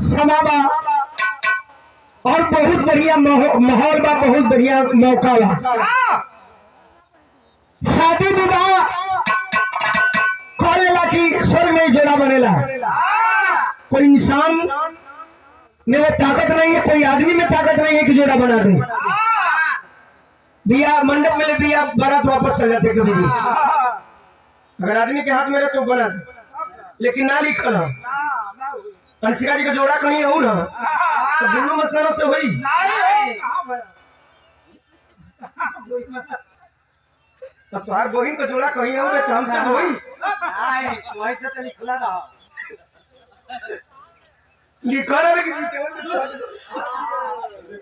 समावा और बहुत बढ़िया माहौल बा, बहुत बढ़िया मौका बा। शादी विवाह करेला की स्वर्ग में जोड़ा बनेला। कोई इंसान में वो ताकत नहीं है, कोई आदमी में ताकत नहीं है कि जोड़ा बना दे। बिया मंडप में ले बिया बारात वापस चल जाते कभी भी। अगर आदमी के हाथ में रहे तो बना दे, लेकिन ना लिखल अंशिका जी का जोड़ा कहीं और है तो दोनों मसला से हुई। तब तुम्हार बहन का जोड़ा कहीं और है तो हमसे हुई। वैसे तो लिखला ना लिखा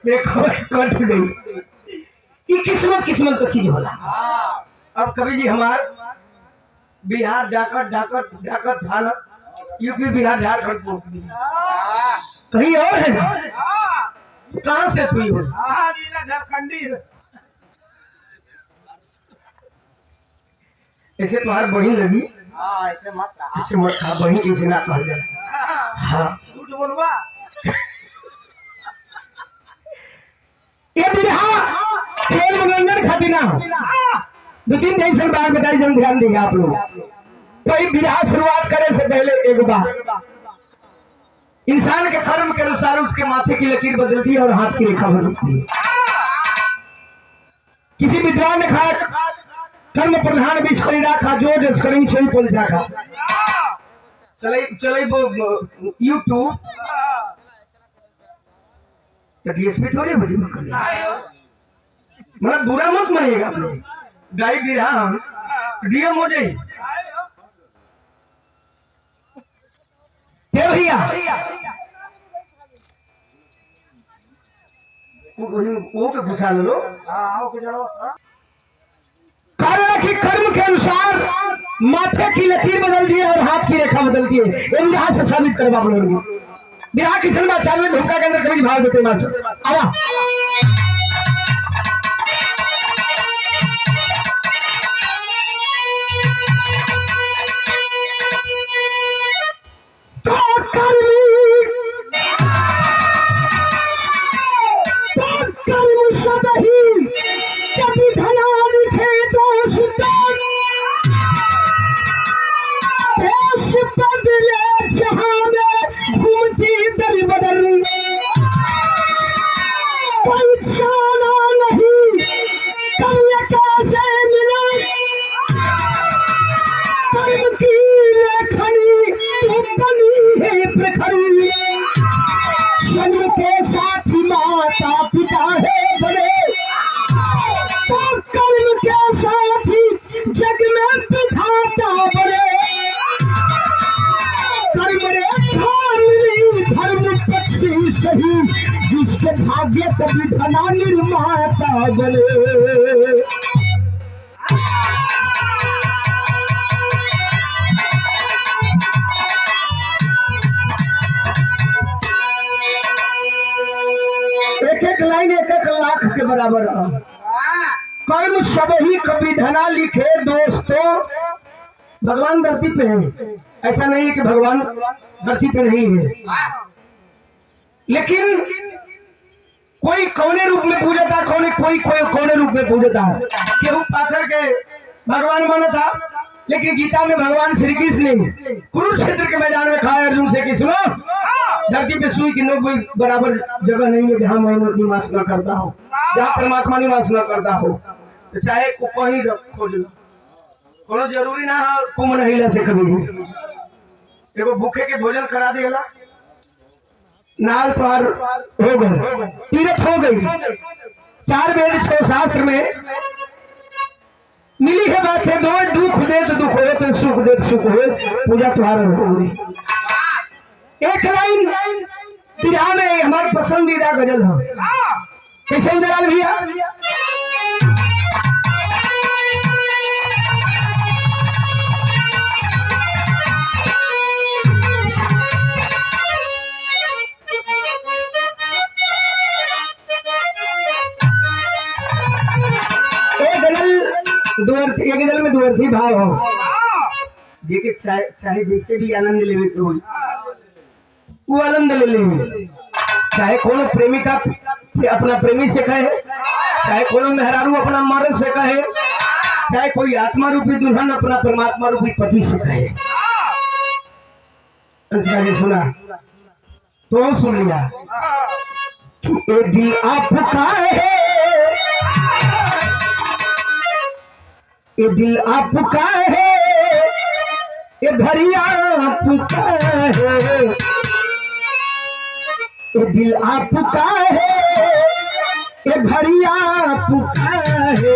देखो कट गई। ये किस्मत किस्मत का चीज होला। अब कभी जी हमार बिहार जाकर थाना यूपी बिहार झारखंड पहुंच गई, कहीं और है ना। कहाँ से तुई हो? झारखंडी ऐसे तुम्हार बहन लगी, ऐसे मत इससे मत खा बहन इसे ना कहा जाए। हाँ झूठ बोलवा। ये बिरहा खेल मनोरंजन खातिर ना दो तीन जैसे बात बताई जब ध्यान देंगे आप लोग। तो ये बिरहा शुरुआत करे से पहले एक बात, इंसान के कर्म के अनुसार उसके माथे की लकीर बदलती है और हाथ की रेखा बदलती है। किसी विद्वान ने कहा कर्म प्रधान बीच करी राखा जो जस करी सोई पुल जाखा। चले वो यूट्यूब डीएसपी थोड़ी बजी मतलब बुरा मत मानिएगा आप लोग। गाय बिरहा डीएम हो जाए भैया वो के घुसा लो। कारण कि कर्म के अनुसार माथे की लकीर बदलती है और हाथ की रेखा बदलती है। ये बिरहा से साबित करवा बोलोगे। बिरहा की सिनेमा चालने भूमिका के अंदर कभी भाव देते मास्टर आवा। जिसके भाग्य कभी धना निर्माता बने। एक एक लाइन एक एक लाख के बराबर। कर्म सब ही कभी धना लिखे दोस्तों। भगवान धरती पे है, ऐसा नहीं है कि भगवान धरती पे नहीं है, लेकिन कोई कौने रूप में पूजता, कोई कौने रूप में पूजता। केहू पाथर के भगवान माना था, लेकिन गीता में भगवान श्री कृष्ण ने कुरुक्षेत्र के मैदान में कहा अर्जुन से कि सुनो, धरती पे सुई की कोई बराबर जगह नहीं है जहाँ मैं निवास न करता हूँ, जहाँ परमात्मा निवास न करता हो। तो चाहे को कहीं खोज लो, कोनो जरूरी ना है कुंभ नहीं ला से कभी भी। देखो भूखे के भोजन करा देगा, नाल पार हो गए, तीरथ हो गई। 4 वेद 6 शास्त्र में मिली है बात है। दो दुख दे तो दुख हो, तो सुख दे तो सुख हो। पूजा तुम्हारा होगी। एक लाइन बिरहा में हमारी पसंदीदा गजल है। कैसे दलाल भैया? एक गजल में दो अर्थी भाव हो। देखे चाहे जैसे भी आनंद लेवे के हो वो आनंद ले ले। चाहे कोनो प्रेमिका अपना प्रेमी से कहे, चाहे कोनो मेहरारू अपना मर्द से कहे, चाहे कोई आत्मा रूपी दुल्हन अपना परमात्मा रूपी पति से कहे। सुना तो सुन लिया। ये दिल आपका है, ये दिल आपका है, ये भरिया आपका है, ये दिल आपका है, ये भरिया आपका है।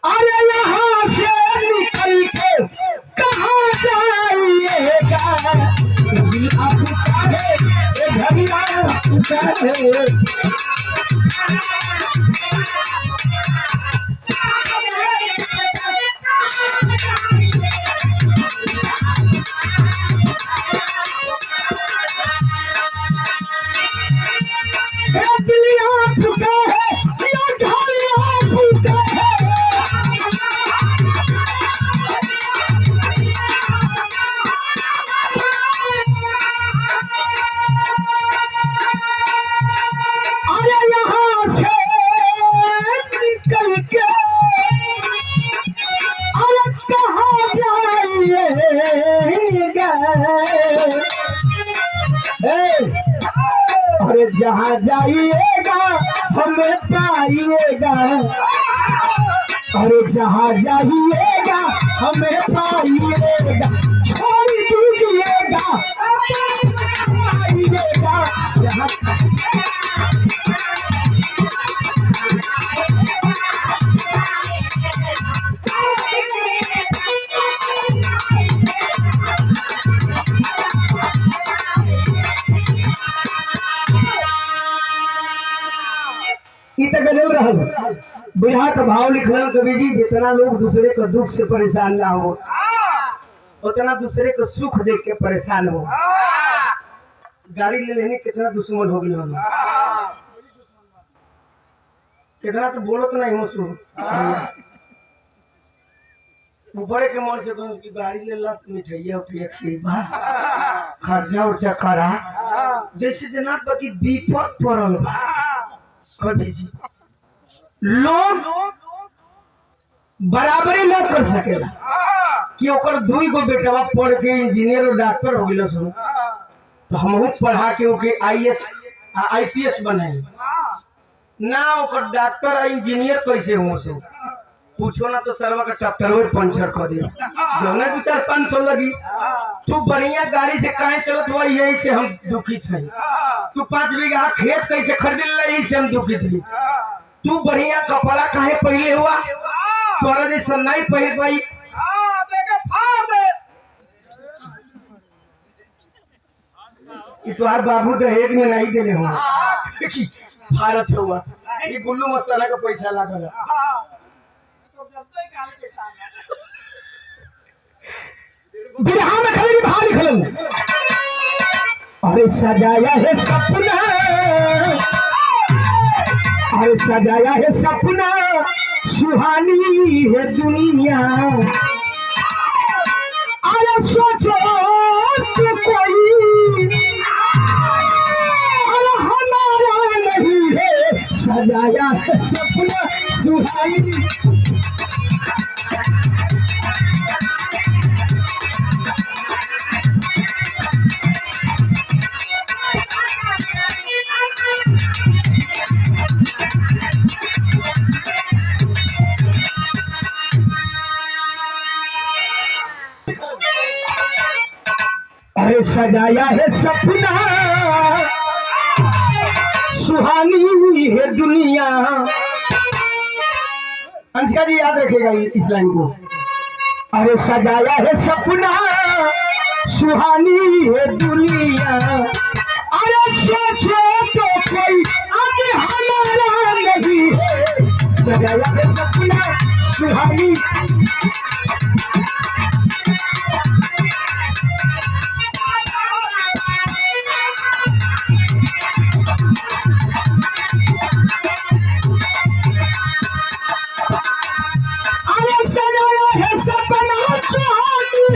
अरे यहाँ से निकल के कहाँ जाइएगा, ये दिल आपका है, ये भरिया आपका है। अरे जहाँ जाइएगा हमें पाइएगा, अरे जहाँ जाइएगा हमें पाइएगा, छोड़ दीजिएगा पाइएगा। गजल रहा बुझा का भाव लिखल कवि जी, जितना लोग दूसरे को दुख से परेशान ना हो उतना दूसरे को सुख देख के परेशान हो। गाड़ी ले लेने कितना दुश्मन हो गया, कितना तो बोलो तो नहीं हो सु ऊपर के मन से कि गाड़ी ले ला मिठाइया उठिया खर्चा उर्चा करा, जैसे जना पति विपद पड़ल कभी जी लोग बराबरी न कर सकेला कि ओकर दुई गो बेटवा पढ़ के इंजीनियर और डॉक्टर हो गया सुन, तो हम पढ़ा के ओके IAS IPS बनाए ना, ओकर डॉक्टर और इंजीनियर कैसे हो सो पूछो ना तो सरवा का ट्रैक्टर पंचर कर दिया, जो ना 2-4-500 लगी। तू बढ़िया गाड़ी से काहे चलत हुआ यही से हम दुखित है। तू 5 बीघा खेत कैसे खरीद यही से हम दुखित है। तू बढ़िया कपड़ा काहे पहले हुआ, तोरा जैसा नहीं पहन पाई। तुम्हारे बाबू दहेज में नहीं देने हुआ भारत हुआ, ये गुल्लू मसाला का पैसा लगा बिरहा में खड़ी बाहर निकल। अरे सजाया है सपना, अरे सजाया है सपना, सुहानी है दुनिया। अरे सोचो तो कोई अरे हमारा नहीं है, सजाया है सपना सुहानी। अरे सजाया है सपना, सुहानी है दुनिया। अंशिका जी याद रखेगा इस लाइन को। अरे सजाया है सपना, सुहानी है दुनिया। अरे सोचो तो कोई अब हमारा नहीं है, सजाया है सपना सुहानी। अरे सजाया है सपना सुहानी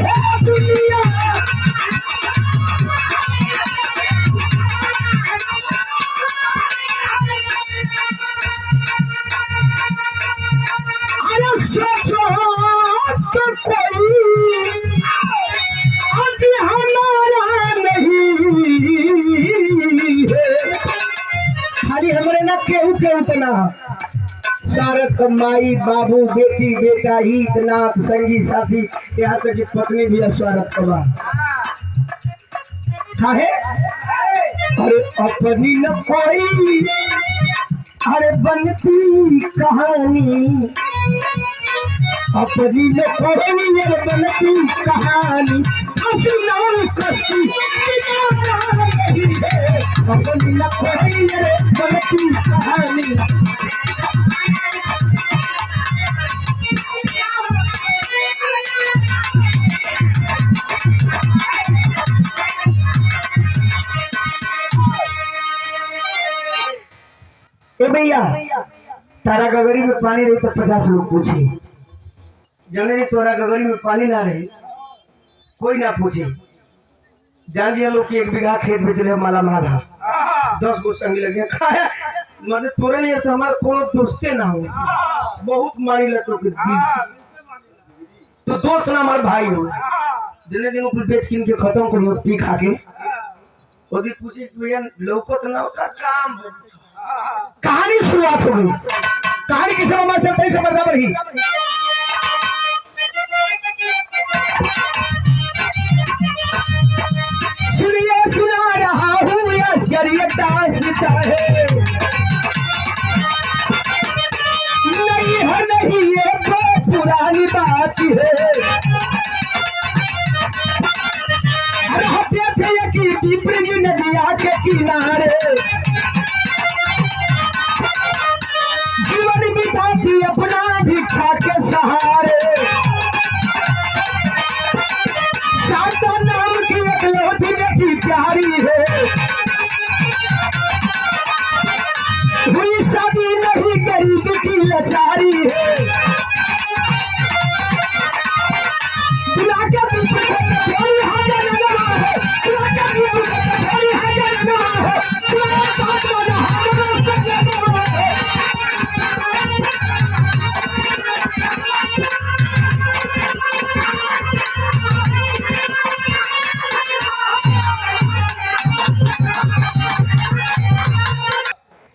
है उतना। सारे सब माई बाबू बेटी बेटा हित नाथ संगी साथी यहाँ तक कि पत्नी भी स्वागत करवा है। अरे अपनी न कोई अरे बनती कहानी, अपनी न कोई अरे बनती कहानी, अपनी न कोई अरे बनती कहानी। भैया तारा गगरी में पानी रही तो 50 लोग पूछे, जने तोरा गगरी में पानी ना रहे कोई ना पूछे। जान लिया लोग कि 1 बीघा खेत में चले माला मारा 10 गो संगी लगे खाया, मतलब तोरे नहीं तो हमारे कोनो दोस्ते ना हो, बहुत मारी लतो के दिल से तो दोस्त ना हमारे भाई हो। जितने दिन ऊपर बेच किन के खत्म करो पी खा के ओदी पूछे भैया लौकत ना होता काम। कहानी शुरुआत हो गई। कहानी किसे मामा चलते से बराबर ही सुनिए सुना रहा हूँ या शरीयत दास्तां है, नहीं ये तो पुरानी बात है। हत्या थे कि दीपरी नदिया के किनारे जीवन बिताती अपना भिक्षा के सहारे। शारदा नाम की एक लौटी बेटी प्यारी है, हुई शादी नहीं गरीब की लाचारी है। बुला के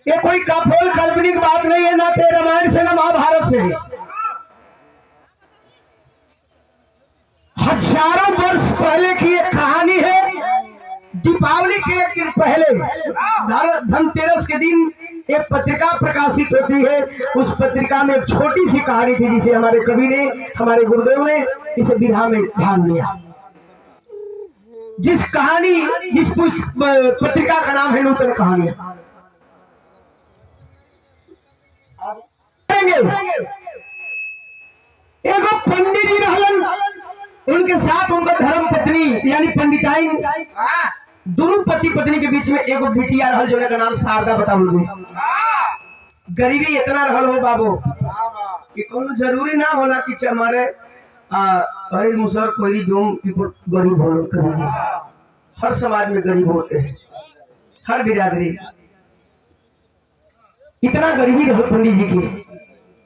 ये कोई काफोल काल्पनिक बात नहीं है, ना ते रामायण से ना महाभारत से। हजारों वर्ष पहले की एक कहानी है। दीपावली के एक दिन पहले धनतेरस के दिन एक पत्रिका प्रकाशित होती है। उस पत्रिका में एक छोटी सी कहानी थी जिसे हमारे कवि ने हमारे गुरुदेव ने इसे विधा में ध्यान दिया। जिस पत्रिका का नाम है नूतन कहानियां। एक पंडित जी रहलन, उनके साथ उनका धर्म पत्नी यानी पंडिताइन, दोनों पति पत्नी के बीच में एक बिटिया रहल जो का नाम शारदा बताऊंगी। गरीबी इतना रहल हो बाबू कि कोनो जरूरी ना होला कि हमारे हर मुसर कोई जोम गरीब हो। हर समाज में गरीब होते हैं, हर बिरादरी। इतना गरीबी रहो पंडित जी की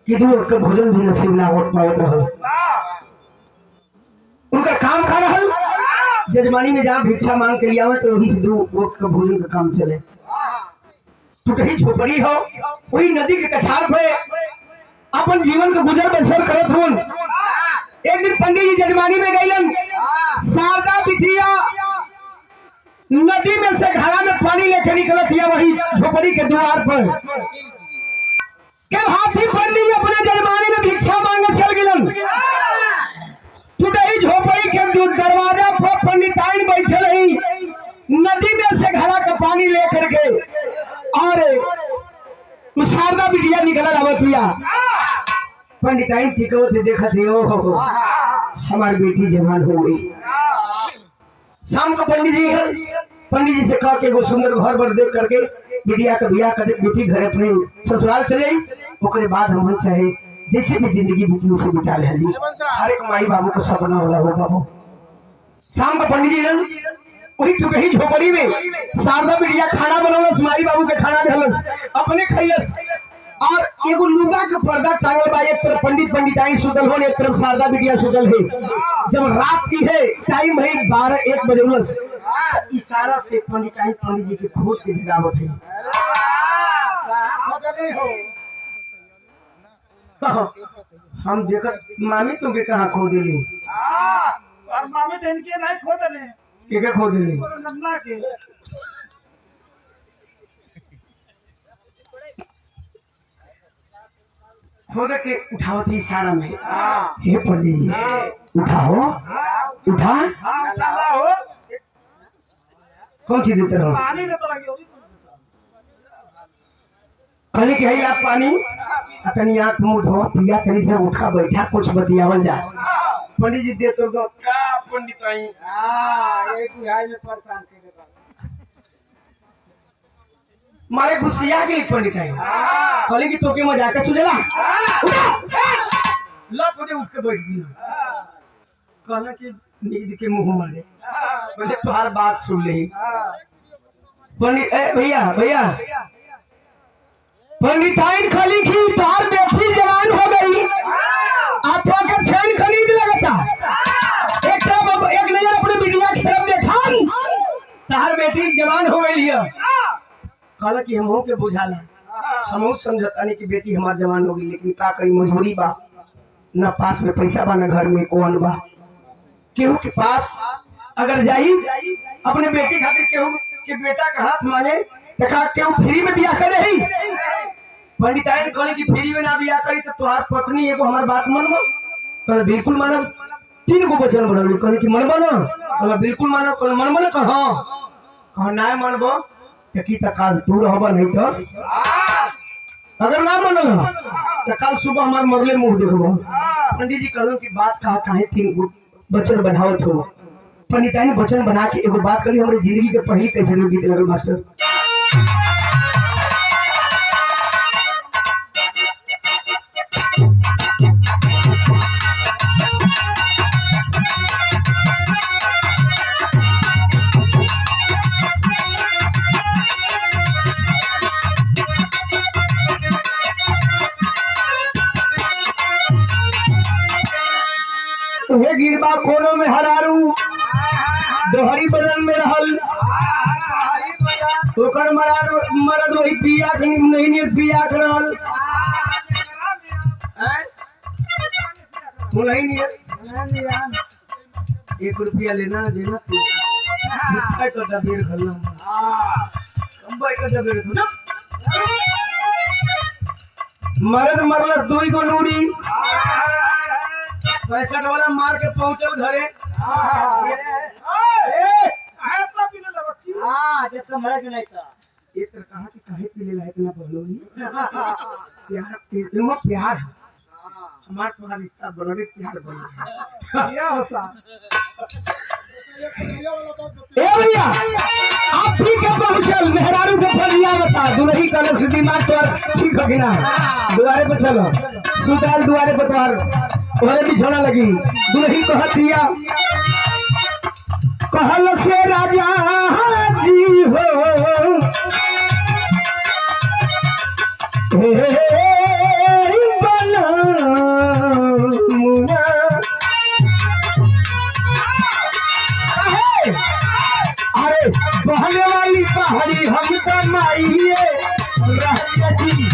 कि दूर का भोजन भी नसीब ना हो पावत रहो। उनका काम खा रहल जजमानी में जहाँ भिक्षा मांग के लिया तो वही से 2 वक्त का भोजन का काम चले। तो कहीं झोपड़ी हो वही नदी के कछार पे अपन जीवन का गुजर बसर करत हो। एक दिन पंडित जी जजमानी में गईलन, शारदा बिटिया नदी में से घड़ा में पानी लेके निकलत है वही झोपड़ी के द्वार पर। हाथी पंडित जी अपने जजमानी में भिक्षा मांगे चल गिलन। टूटही झोपड़ी के दरवाजा पर पंडिताइन बैठे रही, नदी में से घड़ा का पानी लेकर के और शारदा बिटिया निकल आवत हुआ। पंडिताइन टिको थे देखा थे ओ हमारी बेटी जवान हो गई। शाम को पंडित जी से कहा कि वो सुंदर घर पर देख करके बिटिया का बियाह कर बेटी घर अपने ससुराल चले। ओकरे बाद हम चाहे जैसे भी जिंदगी बीती उसे बिता ले। हर एक माई बाबू का सपना होला हो बाबू। शाम को पंडित जी वही टुकही झोपड़ी में शारदा बिटिया खाना बनौलस, माई बाबू के खाना देलस, अपने खैलस और एगो लुगा के पर्दा टांगल बा। एक तरफ पंडित पंडिताई सुतल हो, एक तरफ शारदा बिटिया सुतल है। जब रात की है टाइम है 12-1 बजे इशारा से पंडिताई पंडित जी के खोज के जगावत है। खोजने हो हम देखत मामी तुमके कहाँ खो दिली और मामे तो इनके नहीं खोजने के खो दिली नन्ना के खोद के उठाओ थी इशारा में हाँ हे पंडित जी उठाओ उठा हाँ चला हो कौन चीज देते रहो पानी न तो लगी कहली कि है आप पानी तनी आँख मुंह धो पिया तनी से उठा बैठा कुछ बतियावल जा पंडित जी दे तो दो का पंडित आई हाँ एक बिहार में परेशान कर देता मारे गुस्सिया के पंडित आई कहली कि तोके मजाक के सुझला लप दे उठ के बैठ गया कहला कि नींद के मुंह मारे बोले तुम्हार बात सुन ले पंडित भैया भैया पंडिताइन खली की तार बेटी जवान हो गई आत्मा का छेन खरीद लगता एक तरफ एक नजर अपने बिटिया की तरफ देखा तार बेटी जवान हो गई है कहला कि हमहू के बुझाला हमहू समझतानी कि बेटी हमार जवान हो गई लेकिन का करी मजबूरी बा न पास में पैसा बा न घर में कौन बा केहू के पास अगर जाई अपने बेटी खातिर केहू के बेटा का हाथ मांगे तो का केहू फ्री में बियाह करे ही पंडिताइन कहले कि फ्री में ना बियाह करी तो तोहार पत्नी एगो हमार बात मानबो कहले बिल्कुल मानब 3 गो वचन बोलल कहले कि मानबो ना कहले बिल्कुल मानब कहले मानबो ना कह ना मानबो तो की त काल तू रहबो नहीं तो अगर ना मानल तो कल सुबह हमार मरले मुंह देखबो पंडित जी कहलो कि बात कहा काहे 3 गो वचन बनावत हो पंडिताइन वचन बना के एगो बात करी हमरे जिंदगी के पहली कैसे नहीं बीत लगल मास्टर हे गिरबा कोनो में हरारू दोहरी बदन में रहल ओकर मरद वही पिया नहीं पिया रहल नहीं 1 रुपया लेना देना तो दबेर खलना मरद मरल 2 गो नूरी पैसा वाला मार के पहुंचल घरे जैसे मरे के नहीं था एक तरह कहा कि काहे पीले लायक ना बोलो ही प्यार प्यार हमार तुम्हारा रिश्ता बनने प्यार बना क्या होता ए भैया आप ठीक है पहुंचल मेहरारू के फरिया बता दुलही कल सुधी मार तो ठीक हो ना दुआरे पे चलो सुताल दुआरे पे तोर ओरे भी झोना लगी दुलही कहतिया कहल से राजा जी हो अरे बहने वाली पहाड़ी हम कमाइए जी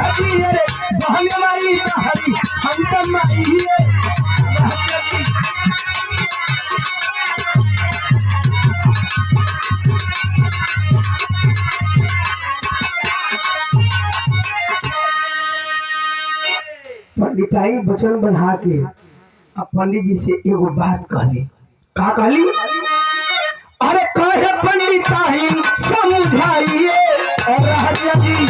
बहने वाली पहाड़ी हम कमाइए पंडिताई वचन बना के अब पंडित जी से एगो बात कहली का कहली अरे कहे पंडिताई समझाइए और राजा जी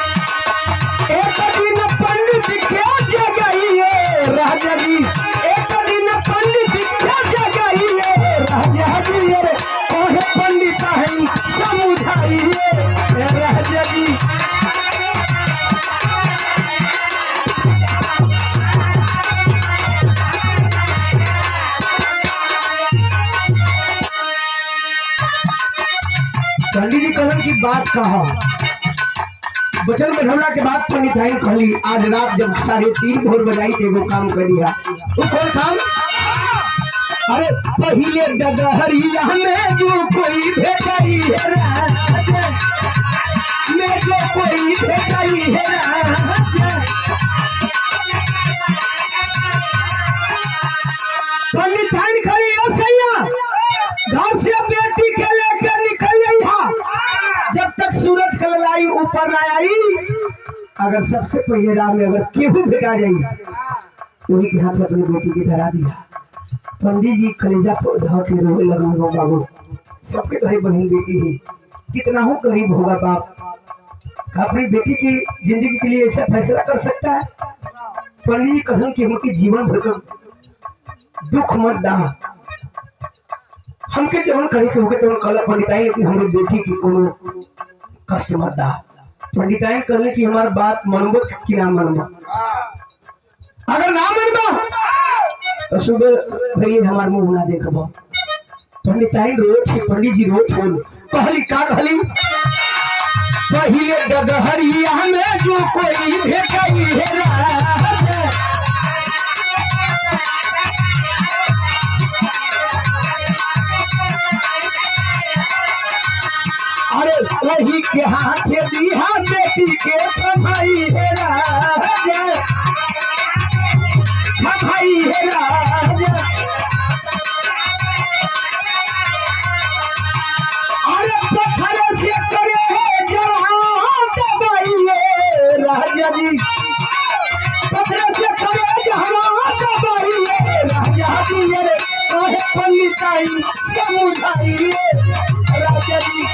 एक दिन पंडित क्या जगाइए राजा जी एक दिन पंडित क्या जगाइए राजा जी कहे पंडिताई समझाइए राजा जी कहन की बात कहा बचन बढ़ौला के बाद पंडिताइन कहली आज रात जब 3:30 भोर बजाई तो एगो काम करिया वो कौन काम अरे पहले डगहरिया में जो कोई भेटाई है राजा में जो कोई भेटाई है राजा पंडिताइन खड़ी सैया घर से बेटी के लेकर निकल यहाँ जब तक सूरज का ललाई ऊपर न आई अगर सबसे पहले रात में अगर केहू भेटा जाई वही के हाथ में अपनी बेटी की धरा दिया पंडित जी कलेजा धो के रोने लगा हो बाबू सबके भाई बहन बेटी है कितना हो गरीब होगा बाप अपनी बेटी की जिंदगी के लिए ऐसा फैसला कर सकता है पंडित जी कहन कि उनके जीवन भर दुख मत दा हमके जवन कही के होके तो कल पंडिताई कि हमारी बेटी की कोनो कष्ट मत दा पंडिताई कहले कि हमार बात मनबो कि ना मनबो अगर ना मनबो तो सुबह भई हमार मुंह ना देखबो पंडिताई रोज ही पंडित जी रोज बोल कहली का कहली पहिले डगहरिया में जो कोई भेटाई है राजा अरे वही के हाथ दिया बेटी के भाई है राजा भाई है राजा अरे पत्थर से करे जहाँ दबाइए राजा जी पत्थर से करे जहाँ दबाइए राजा जी अरे कहे पंडिताई समुझाइए राजा जी